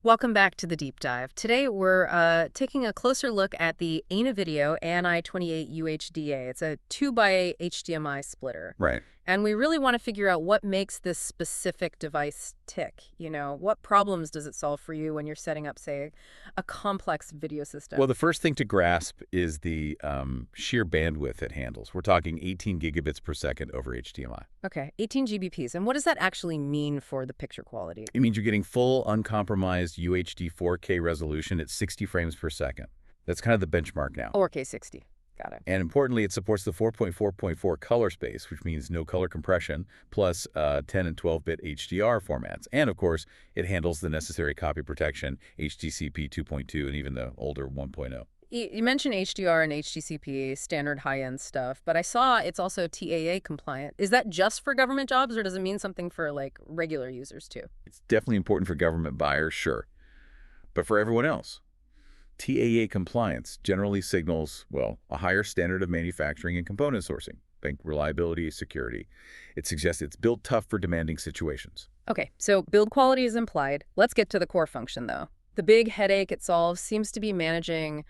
Welcome back to the deep dive. Today we're taking a closer look at the A-Neuvideo ANI-28UHDDA. It's a 2x HDMI splitter. Right. And we really want to figure out what makes this specific device tick. You know, what problems does it solve for you when you're setting up, say, a complex video system? Well, the first thing to grasp is the sheer bandwidth it handles. We're talking 18 gigabits per second over HDMI. Okay, 18 GBPs. And what does that actually mean for the picture quality? It means you're getting full, uncompromised UHD 4K resolution at 60 frames per second. That's kind of the benchmark now. 4K 60. Got it. And importantly, it supports the 4.4.4 color space, which means no color compression, plus 10 and 12-bit HDR formats. And, of course, it handles the necessary copy protection, HDCP 2.2, and even the older 1.0. You mentioned HDR and HDCP, standard high-end stuff, but I saw it's also TAA compliant. Is that just for government jobs, or does it mean something for, like, regular users, too? It's definitely important for government buyers, sure. But for everyone else, TAA compliance generally signals, well, a higher standard of manufacturing and component sourcing. Think reliability, security. It suggests it's built tough for demanding situations. Okay, so build quality is implied. Let's get to the core function, though. The big headache it solves seems to be managing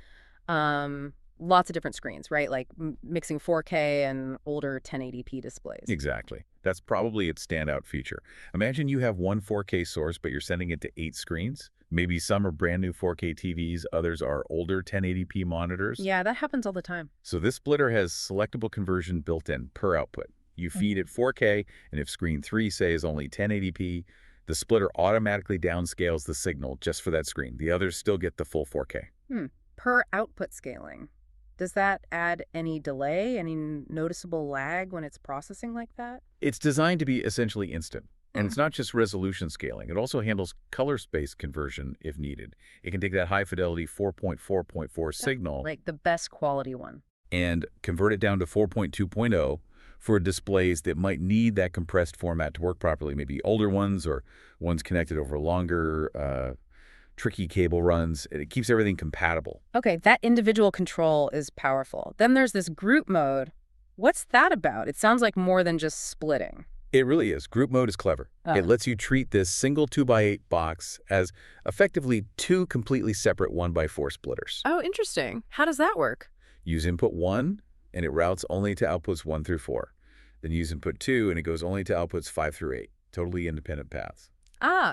lots of different screens, right? Like mixing 4K and older 1080p displays. Exactly. That's probably its standout feature. Imagine you have one 4K source, but you're sending it to 8 screens. Maybe some are brand new 4K TVs, others are older 1080p monitors. Yeah, that happens all the time. So this splitter has selectable conversion built in per output. You feed it 4K, and if screen 3, say, is only 1080p, the splitter automatically downscales the signal just for that screen. The others still get the full 4K. Per output scaling. Does that add any delay, any noticeable lag when it's processing like that? It's designed to be essentially instant. And it's not just resolution scaling. It also handles color space conversion if needed. It can take that high-fidelity 4.4.4 signal, like the best quality one, and convert it down to 4.2.0 for displays that might need that compressed format to work properly, maybe older ones or ones connected over longer, tricky cable runs. It keeps everything compatible. Okay, that individual control is powerful. Then there's this group mode. What's that about? It sounds like more than just splitting. It really is. Group mode is clever. It lets you treat this single 2x8 box as effectively 2 completely separate 1x4 splitters. Oh, interesting. How does that work? Use input 1, and it routes only to outputs 1 through 4. Then use input 2, and it goes only to outputs 5 through 8. Totally independent paths.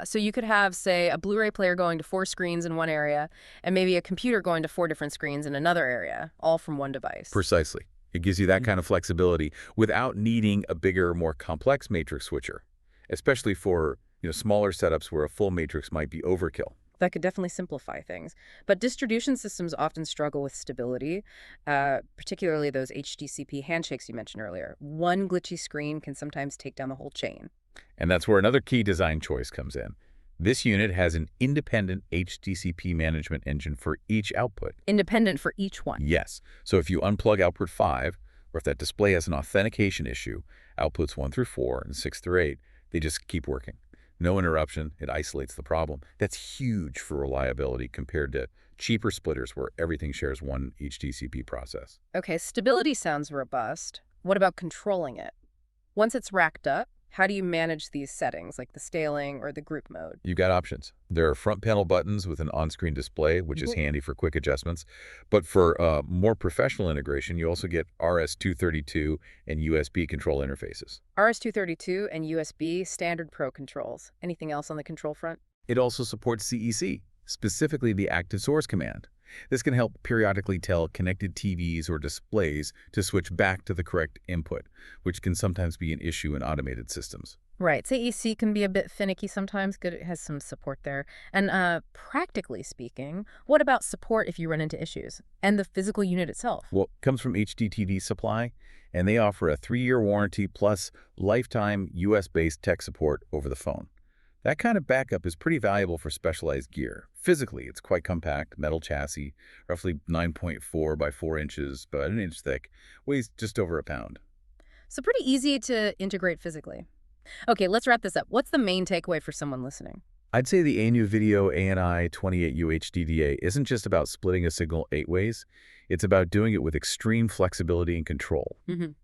So you could have, say, a Blu-ray player going to 4 screens in one area, and maybe a computer going to 4 different screens in another area, all from one device. Precisely. It gives you that kind of flexibility without needing a bigger, more complex matrix switcher, especially for smaller setups where a full matrix might be overkill. That could definitely simplify things. But distribution systems often struggle with stability, particularly those HDCP handshakes you mentioned earlier. One glitchy screen can sometimes take down the whole chain. And that's where another key design choice comes in. This unit has an independent HDCP management engine for each output. Independent for each one? Yes. So if you unplug output 5, or if that display has an authentication issue, outputs 1 through 4 and 6 through 8, they just keep working. No interruption. It isolates the problem. That's huge for reliability compared to cheaper splitters where everything shares one HDCP process. Okay, stability sounds robust. What about controlling it? Once it's racked up, how do you manage these settings, like the scaling or the group mode? You've got options. There are front panel buttons with an on-screen display, which is handy for quick adjustments. But for more professional integration, you also get RS-232 and USB control interfaces. RS-232 and USB standard Pro controls. Anything else on the control front? It also supports CEC, specifically the active source command. This can help periodically tell connected TVs or displays to switch back to the correct input, which can sometimes be an issue in automated systems. Right. CEC can be a bit finicky sometimes. Good, it has some support there. And practically speaking, what about support if you run into issues? And the physical unit itself? Well, it comes from HDTV Supply, and they offer a 3-year warranty plus lifetime US-based tech support over the phone. That kind of backup is pretty valuable for specialized gear. Physically, it's quite compact, metal chassis, roughly 9.4 by 4 inches, about an inch thick, weighs just over a pound. So pretty easy to integrate physically. Okay, let's wrap this up. What's the main takeaway for someone listening? I'd say the A-Neuvideo ANI-28UHDDA isn't just about splitting a signal 8 ways. It's about doing it with extreme flexibility and control.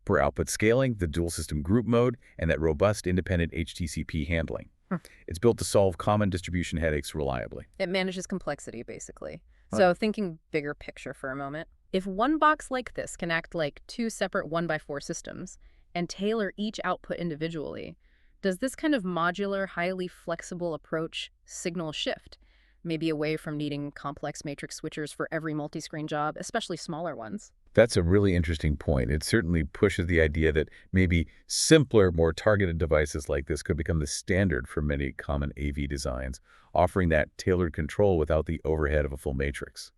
Per output scaling, the dual system group mode, and that robust independent HDCP handling. Hmm. It's built to solve common distribution headaches reliably. It manages complexity, basically. Right. So thinking bigger picture for a moment, if one box like this can act like two separate 1x4 systems and tailor each output individually, does this kind of modular, highly flexible approach signal a shift? Maybe away from needing complex matrix switchers for every multi-screen job, especially smaller ones. That's a really interesting point. It certainly pushes the idea that maybe simpler, more targeted devices like this could become the standard for many common AV designs, offering that tailored control without the overhead of a full matrix.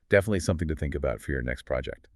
Definitely something to think about for your next project.